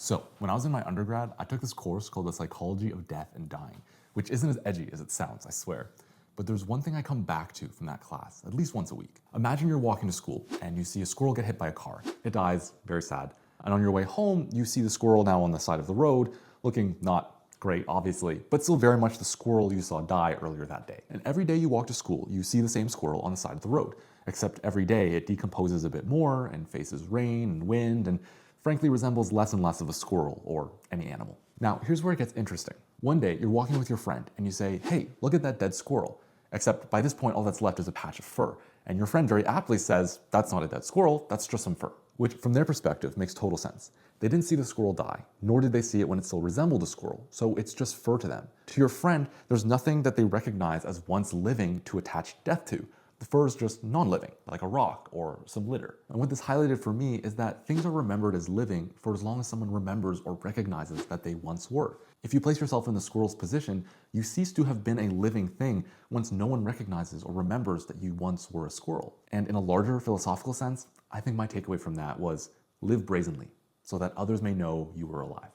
So when I was in my undergrad, I took this course called The Psychology of Death and Dying, which isn't as edgy as it sounds, I swear. But there's one thing I come back to from that class, at least once a week. Imagine you're walking to school and you see a squirrel get hit by a car. It dies, very sad. And on your way home, you see the squirrel now on the side of the road, looking not great, obviously, but still very much the squirrel you saw die earlier that day. And every day you walk to school, you see the same squirrel on the side of the road, except every day it decomposes a bit more and faces rain and wind and frankly resembles less and less of a squirrel or any animal. Now, here's where it gets interesting. One day, you're walking with your friend and you say, hey, look at that dead squirrel. Except by this point, all that's left is a patch of fur. And your friend very aptly says, that's not a dead squirrel, that's just some fur. Which, from their perspective, makes total sense. They didn't see the squirrel die, nor did they see it when it still resembled a squirrel, so it's just fur to them. To your friend, there's nothing that they recognize as once living to attach death to. The fur is just non-living, like a rock or some litter. And what this highlighted for me is that things are remembered as living for as long as someone remembers or recognizes that they once were. If you place yourself in the squirrel's position, you cease to have been a living thing once no one recognizes or remembers that you once were a squirrel. And in a larger philosophical sense, I think my takeaway from that was live brazenly so that others may know you were alive.